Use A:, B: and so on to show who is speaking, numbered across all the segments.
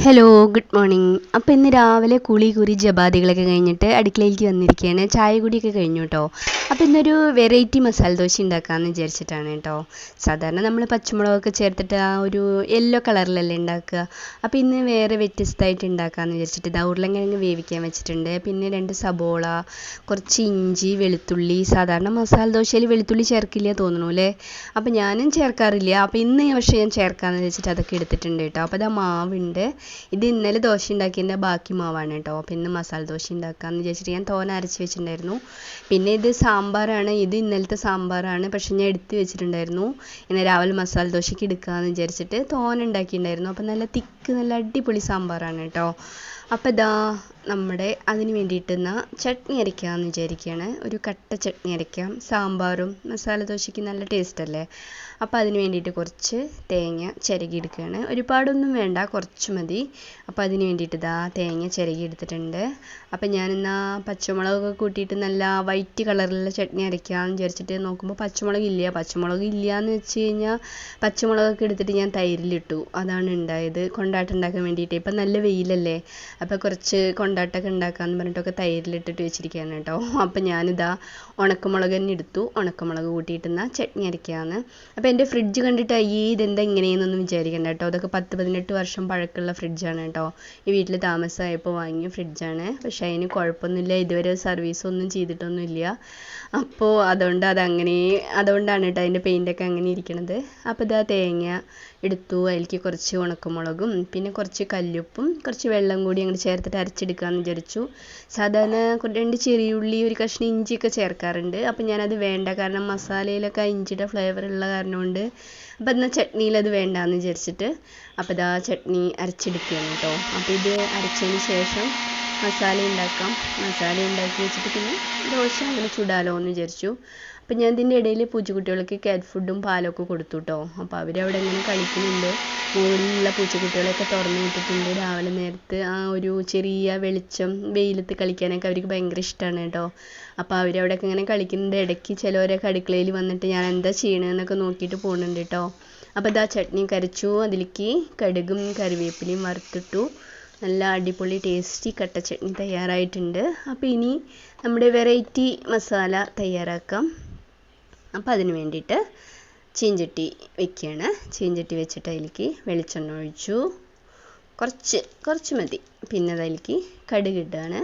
A: Hello good morning. അപ്പോൾ ഇന്ന് രാവിലെ കുളി കുറി ജപാദികളൊക്കെ കഴിഞ്ഞിട്ട് അടുക്കളയിലേക്ക് വന്നിരിക്കുകയാണ്. ചായ കുടിയൊക്കെ കഴിഞ്ഞു കേട്ടോ. അപ്പോൾ ഇന്നൊരു വെറൈറ്റി മസാല ദോശ ഉണ്ടാക്കാമെന്ന് വിചാരിച്ചിട്ടാണ് കേട്ടോ. സാധാരണ നമ്മൾ പച്ചമുളകൊക്കെ ചേർത്തിട്ട് ആ ഒരു യെല്ലോ കളറിലല്ലേ ഉണ്ടാക്കുക. അപ്പോൾ ഇന്ന് വേറെ വ്യത്യസ്തമായിട്ട് ഉണ്ടാക്കാമെന്ന് വിചാരിച്ചിട്ട് ഇതാ ഉരുളക്കിഴങ്ങ് വേവിക്കാൻ വെച്ചിട്ടുണ്ട്. പിന്നെ 2 സബോള, കുറച്ച് ഇഞ്ചി, വെളുത്തുള്ളി. സാധാരണ മസാല ദോശയിൽ വെളുത്തുള്ളി ചേർക്കില്ല തോന്നുന്നു അല്ലേ. അപ്പോൾ ഞാനും ചേർക്കാറില്ല. അപ്പോൾ ഇന്ന് പക്ഷേ ഞാൻ ചേർക്കാമെന്ന് വെച്ചിട്ട് അതൊക്കെ എടുത്തിട്ടുണ്ട് കേട്ടോ. അപ്പോൾ ഇതാ മാവുണ്ട്. ഇത് ഇന്നലെ ദോശ ഉണ്ടാക്കിയതിൻ്റെ ബാക്കി മാവാണ് കേട്ടോ. അപ്പോൾ ഇന്ന് മസാല ദോശ ഉണ്ടാക്കാമെന്ന് വിചാരിച്ചിട്ട് ഞാൻ തോന അരച്ച് വെച്ചിട്ടുണ്ടായിരുന്നു. പിന്നെ ഇത് സാമ്പാറാണ്. ഇത് ഇന്നലത്തെ സാമ്പാറാണ്. പക്ഷെ ഞാൻ എടുത്ത് വെച്ചിട്ടുണ്ടായിരുന്നു. ഇന്ന് രാവിലെ മസാല ദോശയ്ക്ക് എടുക്കാമെന്ന് വിചാരിച്ചിട്ട് തോന ഉണ്ടാക്കിയിട്ടുണ്ടായിരുന്നു. അപ്പോൾ നല്ല തിക്ക് നല്ല അടിപൊളി സാമ്പാറാണ് കേട്ടോ. അപ്പോൾ ഇതാ നമ്മുടെ അതിന് വേണ്ടിയിട്ട് ചട്നി അരയ്ക്കാമെന്ന് വിചാരിക്കുകയാണ്. ഒരു കട്ട ചട്നി അരയ്ക്കാം. സാമ്പാറും മസാല ദോശയ്ക്ക് നല്ല ടേസ്റ്റ് അല്ലേ. അപ്പോൾ അതിന് വേണ്ടിയിട്ട് കുറച്ച് തേങ്ങ ചിരകി എടുക്കുകയാണ്. ഒരുപാടൊന്നും വേണ്ട, കുറച്ച് മതി. അപ്പോൾ അതിന് വേണ്ടിയിട്ട് ഇതാ തേങ്ങ ചിരകി എടുത്തിട്ടുണ്ട്. അപ്പോൾ ഞാനിന്നാ പച്ചമുളകൊക്കെ കൂട്ടിയിട്ട് നല്ല വൈറ്റ് കളറിലുള്ള ചട്നി അരയ്ക്കാമെന്ന് വിചാരിച്ചിട്ട് നോക്കുമ്പോൾ പച്ചമുളക് ഇല്ല എന്ന് വെച്ച് കഴിഞ്ഞാൽ പച്ചമുളകൊക്കെ എടുത്തിട്ട് ഞാൻ തൈരിലിട്ടു. അതാണ് ഉണ്ടായത്. കൊണ്ടാട്ടം ഉണ്ടാക്കാൻ വേണ്ടിയിട്ട്. ഇപ്പം നല്ല വെയിലല്ലേ. അപ്പോൾ കുറച്ച് കൊണ്ടാട്ടമൊക്കെ ഉണ്ടാക്കാമെന്ന് പറഞ്ഞിട്ടൊക്കെ തൈരിലിട്ടിട്ട് വെച്ചിരിക്കുകയാണ് കേട്ടോ. അപ്പോൾ ഞാനിതാ ഉണക്കമുളക് തന്നെ എടുത്തു. ഉണക്കമുളക് കൂട്ടിയിട്ട് ചട്നി അരയ്ക്കാമെന്ന്. അപ്പോൾ എൻ്റെ ഫ്രിഡ്ജ് കണ്ടിട്ട് അയ്യേ ഇതെന്താ ഇങ്ങനെയെന്നൊന്നും വിചാരിക്കണ്ട കേട്ടോ. അതൊക്കെ 10-18 വർഷം പഴക്കമുള്ള ഫ്രിഡ്ജാണ് കേട്ടോ. ഈ വീട്ടിൽ താമസമായപ്പോൾ വാങ്ങിയ ഫ്രിഡ്ജാണ്. പക്ഷേ അതിന് കുഴപ്പമൊന്നുമില്ല. ഇതുവരെ സർവീസൊന്നും ചെയ്തിട്ടൊന്നുമില്ല. അപ്പോൾ അതുകൊണ്ടാണ് കേട്ടോ അതിൻ്റെ പെയിൻ്റൊക്കെ അങ്ങനെ ഇരിക്കണത്. അപ്പോൾ ഇതാ തേങ്ങ എടുത്തു. അതിലേക്ക് കുറച്ച് ഉണക്കമുളകും പിന്നെ കുറച്ച് കല്ലുപ്പും കുറച്ച് വെള്ളം കൂടി അങ്ങോട്ട് ചേർത്തിട്ട് അരച്ചെടുക്കാമെന്ന് വിചാരിച്ചു. സാധാരണ 2 ചെറിയുള്ളി, ഒരു കഷ്ണം ഇഞ്ചിയൊക്കെ ചേർക്കാറുണ്ട്. അപ്പം ഞാനത് വേണ്ട, കാരണം മസാലയിലൊക്കെ ഇഞ്ചിയുടെ ഫ്ലേവർ ഉള്ള കാരണം കൊണ്ട്. അപ്പം എന്നാൽ ചട്നിയിൽ അത് വേണ്ടാന്ന് വിചാരിച്ചിട്ട് അപ്പോൾ ഇതാ ചട്നി അരച്ചെടുക്കുകയാണ് കേട്ടോ. അപ്പോൾ ഇത് അരച്ചതിന് ശേഷം മസാല ഉണ്ടാക്കി വെച്ചിട്ട് പിന്നെ ദോശ അങ്ങനെ ചുടാലോ എന്ന് വിചാരിച്ചു. അപ്പം ഞാൻ ഇതിൻ്റെ ഇടയിൽ പൂച്ചക്കുട്ടികൾക്ക് കാറ്റ് ഫുഡും പാലൊക്കെ കൊടുത്തു കേട്ടോ. അപ്പോൾ അവരവിടെ ഇങ്ങനെ കളിക്കുന്നുണ്ട്. മുകളിലുള്ള പൂച്ചക്കുട്ടികളെയൊക്കെ തുറന്നു വിട്ടിട്ടുണ്ട്. രാവിലെ നേരത്ത് ആ ഒരു ചെറിയ വെളിച്ചം വെയിലത്ത് കളിക്കാനൊക്കെ അവർക്ക് ഭയങ്കര ഇഷ്ടമാണ് കേട്ടോ. അപ്പോൾ അവരവിടെയൊക്കെ ഇങ്ങനെ കളിക്കുന്നുണ്ട്. ഇടയ്ക്ക് ചിലവരൊക്കെ അടുക്കളയിൽ വന്നിട്ട് ഞാൻ എന്താ ചെയ്യണമെന്നൊക്കെ നോക്കിയിട്ട് പോകുന്നുണ്ട് കേട്ടോ. അപ്പോൾ ഇതാ ചട്നി കരച്ചു. അതിലേക്ക് കടുകും കറിവേപ്പിലയും വറുത്തിട്ടു. നല്ല അടിപൊളി ടേസ്റ്റി കട്ട ചട്നി തയ്യാറായിട്ടുണ്ട്. അപ്പോൾ ഇനി നമ്മുടെ വെറൈറ്റി മസാല തയ്യാറാക്കാം. അപ്പോൾ അതിന് വേണ്ടിയിട്ട് ചീഞ്ചട്ടി വെക്കുകയാണ്. ചീഞ്ചട്ടി വെച്ചിട്ട് അതിലേക്ക് വെളിച്ചെണ്ണ ഒഴിച്ചു. കുറച്ച് മതി. പിന്നെ അതിലേക്ക് കടുക് ഇടുകയാണ്.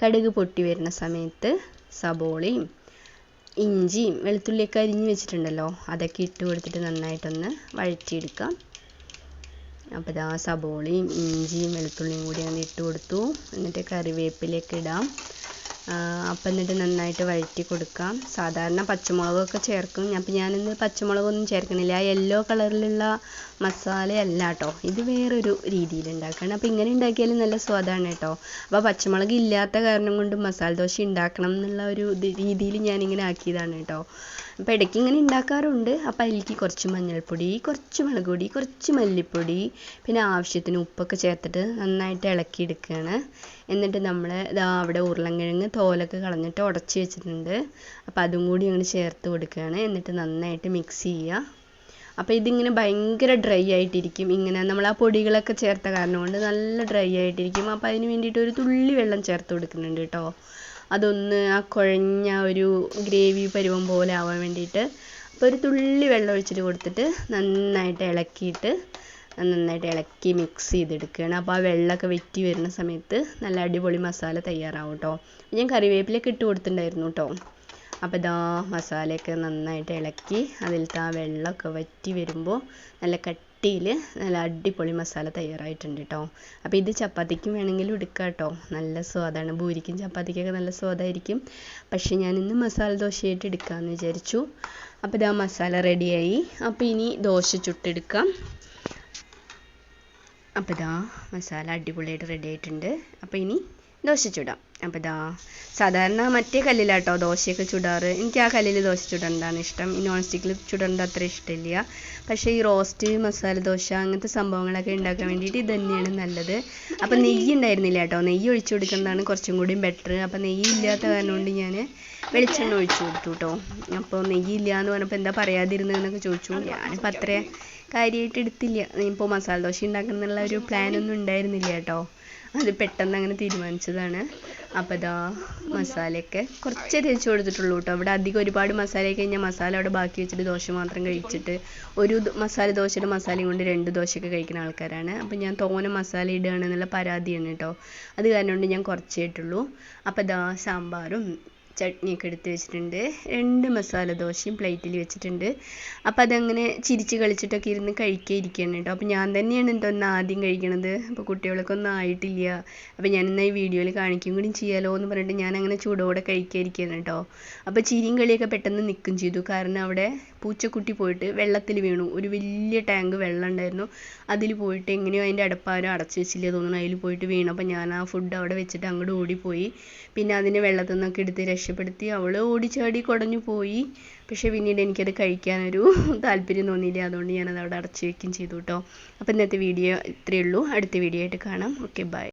A: കടുക് പൊട്ടി വരുന്ന സമയത്ത് സബോളയും ഇഞ്ചിയും വെളുത്തുള്ളിയൊക്കെ അരിഞ്ഞ് വെച്ചിട്ടുണ്ടല്ലോ, അതൊക്കെ ഇട്ട് കൊടുത്തിട്ട് നന്നായിട്ടൊന്ന് വഴറ്റിയെടുക്കാം. അപ്പോൾ ഇതാ സബോളയും ഇഞ്ചിയും വെളുത്തുള്ളിയും കൂടി അങ്ങനെ ഇട്ട് കൊടുത്തു. എന്നിട്ട് കറിവേപ്പിലയൊക്കെ ഇടാം. അപ്പം എന്നിട്ട് നന്നായിട്ട് വഴറ്റി കൊടുക്കാം. സാധാരണ പച്ചമുളകൊക്കെ ചേർക്കും. അപ്പോൾ ഞാനിന്ന് പച്ചമുളകൊന്നും ചേർക്കണില്ല. ആ യെല്ലോ കളറിലുള്ള മസാലയല്ല കേട്ടോ. ഇത് വേറൊരു രീതിയിൽ ഉണ്ടാക്കുകയാണ്. അപ്പോൾ ഇങ്ങനെ ഉണ്ടാക്കിയാലും നല്ല സ്വാദാണ് കേട്ടോ. അപ്പോൾ പച്ചമുളക് ഇല്ലാത്ത കാരണം കൊണ്ട് മസാല ദോശ ഉണ്ടാക്കണം എന്നുള്ള ഒരു രീതിയിൽ ഞാനിങ്ങനെ ആക്കിയതാണ് കേട്ടോ. അപ്പോൾ ഇടയ്ക്ക് ഇങ്ങനെ ഉണ്ടാക്കാറുണ്ട്. അപ്പോൾ അതിലേക്ക് കുറച്ച് മഞ്ഞൾപ്പൊടി, കുറച്ച് മുളക് പൊടി, കുറച്ച് മല്ലിപ്പൊടി, പിന്നെ ആവശ്യത്തിന് ഉപ്പൊക്കെ ചേർത്തിട്ട് നന്നായിട്ട് ഇളക്കിയെടുക്കുകയാണ്. എന്നിട്ട് നമ്മൾ അവിടെ ഉരുളക്കിഴങ്ങ് തോലൊക്കെ കളഞ്ഞിട്ട് ഉടച്ച് വെച്ചിട്ടുണ്ട്. അപ്പോൾ അതും കൂടി അങ്ങോട്ട് ചേർത്ത് കൊടുക്കുകയാണ്. എന്നിട്ട് നന്നായിട്ട് മിക്സ് ചെയ്യുക. അപ്പോൾ ഇതിങ്ങനെ ഭയങ്കര ഡ്രൈ ആയിട്ടിരിക്കും. ഇങ്ങനെ നമ്മൾ ആ പൊടികളൊക്കെ ചേർത്ത കാരണം കൊണ്ട് നല്ല ഡ്രൈ ആയിട്ടിരിക്കും. അപ്പോൾ അതിന് വേണ്ടിയിട്ട് ഒരു തുള്ളി വെള്ളം ചേർത്ത് കൊടുക്കുന്നുണ്ട് കേട്ടോ. അതൊന്ന് ആ കുഴഞ്ഞ ഒരു ഗ്രേവി പരുവം പോലെ ആവാൻ വേണ്ടിയിട്ട്. അപ്പോൾ ഒരു തുള്ളി വെള്ളം ഒഴിച്ചിട്ട് കൊടുത്തിട്ട് നന്നായിട്ട് ഇളക്കി മിക്സ് ചെയ്തെടുക്കുകയാണ്. അപ്പോൾ ആ വെള്ളമൊക്കെ വറ്റി വരുന്ന സമയത്ത് നല്ല അടിപൊളി മസാല തയ്യാറാവും കേട്ടോ. ഞാൻ കറിവേപ്പിലൊക്കെ ഇട്ട് കൊടുത്തിട്ടുണ്ടായിരുന്നു കേട്ടോ. അപ്പോൾ ഇതാ മസാലയൊക്കെ നന്നായിട്ട് ഇളക്കി അതിലത്തെ ആ വെള്ളമൊക്കെ വറ്റി വരുമ്പോൾ നല്ല കട്ടിയിൽ നല്ല അടിപൊളി മസാല തയ്യാറായിട്ടുണ്ട് കേട്ടോ. അപ്പോൾ ഇത് ചപ്പാത്തിക്കും വേണമെങ്കിലും എടുക്കാം കേട്ടോ. നല്ല സ്വാദാണ്. പൂരിക്കും ചപ്പാത്തിക്കൊക്കെ നല്ല സ്വാദായിരിക്കും. പക്ഷേ ഞാനിന്ന് മസാല ദോശയായിട്ട് എടുക്കാമെന്ന് വിചാരിച്ചു. അപ്പോൾ ഇതാ മസാല റെഡിയായി. അപ്പോൾ ഇനി ദോശ ചുട്ടെടുക്കാം. അപ്പോൾ ഇതാ മസാല അടിപൊളിയായിട്ട് റെഡി ആയിട്ടുണ്ട്. അപ്പോൾ ഇനി ദോശ ചുടാം. അപ്പോൾ ഇതാ സാധാരണ മറ്റേ കല്ലിലാട്ടോ ദോശയൊക്കെ ചുടാറ്. എനിക്ക് ആ കല്ലിൽ ദോശ ചുടേണ്ടതാണ് ഇഷ്ടം. ഈ നോൺ സ്റ്റിക്കിൽ ചുടേണ്ട അത്ര ഇഷ്ടമില്ല. പക്ഷേ ഈ റോസ്റ്റ് മസാല ദോശ അങ്ങനത്തെ സംഭവങ്ങളൊക്കെ ഉണ്ടാക്കാൻ വേണ്ടിയിട്ട് ഇത് തന്നെയാണ് നല്ലത്. അപ്പോൾ നെയ്യ് ഉണ്ടായിരുന്നില്ല കേട്ടോ. നെയ്യ് ഒഴിച്ചു കൊടുക്കുന്നതാണ് കുറച്ചും കൂടിയും ബെറ്റർ. അപ്പോൾ നെയ്യ് ഇല്ലാത്ത കാരണം കൊണ്ട് ഞാൻ വെളിച്ചെണ്ണ ഒഴിച്ചു കൊടുത്തു കേട്ടോ. അപ്പോൾ നെയ്യ് ഇല്ല എന്ന് പറഞ്ഞപ്പോൾ എന്താ പറയാതിരുന്നതെന്നൊക്കെ ചോദിച്ചു. ഞാനിപ്പോൾ അത്രേ കാര്യമായിട്ട് എടുത്തില്ല. ഇപ്പോൾ മസാല ദോശ ഉണ്ടാക്കുന്നുള്ള ഒരു പ്ലാനൊന്നും ഉണ്ടായിരുന്നില്ല കേട്ടോ. അത് പെട്ടെന്ന് അങ്ങനെ തീരുമാനിച്ചതാണ്. അപ്പോൾ ഇതാ മസാലയൊക്കെ കുറച്ചേ തേച്ച് കൊടുത്തിട്ടുള്ളൂ കേട്ടോ. അവിടെ അധികം ഒരുപാട് മസാല കഴിഞ്ഞാൽ മസാല അവിടെ ബാക്കി വെച്ചിട്ട് ദോശ മാത്രം കഴിച്ചിട്ട് ഒരു മസാല ദോശയുടെ മസാലയും കൊണ്ട് 2 ദോശയൊക്കെ കഴിക്കുന്ന ആൾക്കാരാണ്. അപ്പോൾ ഞാൻ തോനെ മസാല ഇടുകയാണെന്നുള്ള പരാതിയാണ് കേട്ടോ. അത് കാരണം കൊണ്ട് ഞാൻ കുറച്ചേ ഇട്ടുള്ളൂ. അപ്പോൾ ഇതാ സാമ്പാറും ചട്നിയൊക്കെ എടുത്ത് വെച്ചിട്ടുണ്ട്. 2 മസാല ദോശയും പ്ലേറ്റിൽ വെച്ചിട്ടുണ്ട്. അപ്പോൾ അതങ്ങനെ ചിരിച്ച് കളിച്ചിട്ടൊക്കെ ഇരുന്ന് ഇരിക്കുകയാണ് കേട്ടോ. അപ്പോൾ ഞാൻ തന്നെയാണ് കേട്ടോ ഒന്ന് ആദ്യം കഴിക്കണത്. അപ്പോൾ കുട്ടികൾക്കൊന്നും ആയിട്ടില്ല. അപ്പോൾ ഞാനിന്ന് ഈ വീഡിയോയിൽ കാണിക്കും കൂടി ചെയ്യാലോ എന്ന് പറഞ്ഞിട്ട് ഞാൻ അങ്ങനെ ചൂടോടെ ഇരിക്കുകയാണ് കേട്ടോ. അപ്പോൾ ചിരിയും കളിയൊക്കെ പെട്ടെന്ന് നിൽക്കും ചെയ്തു. കാരണം അവിടെ പൂച്ചക്കുട്ടി പോയിട്ട് വെള്ളത്തിൽ വീണു. ഒരു വലിയ ടാങ്ക് വെള്ളം ഉണ്ടായിരുന്നു. അതിൽ പോയിട്ട് എങ്ങനെയോ അതിൻ്റെ അടപ്പാരോ അടച്ചു വെച്ചില്ല തോന്നുന്നു. അതിൽ പോയിട്ട് വീണു. അപ്പോൾ ഞാൻ ആ ഫുഡ് അവിടെ വെച്ചിട്ട് അങ്ങോട്ട് ഓടിപ്പോയി. പിന്നെ അതിനെ വെള്ളത്തിൽ നിന്നൊക്കെ എടുത്ത് രക്ഷപ്പെടുത്തി. അവൾ ഓടിച്ചാടി കുടഞ്ഞു പോയി. പക്ഷേ പിന്നീട് എനിക്കത് കഴിക്കാനൊരു താല്പര്യം തോന്നിയില്ല. അതുകൊണ്ട് ഞാനത് അവിടെ അടച്ചു വെക്കുകയും ചെയ്തു കേട്ടോ. അപ്പോൾ ഇന്നത്തെ വീഡിയോ ഇത്രയേ ഉള്ളൂ. അടുത്ത വീഡിയോ ആയിട്ട് കാണാം. Okay, by.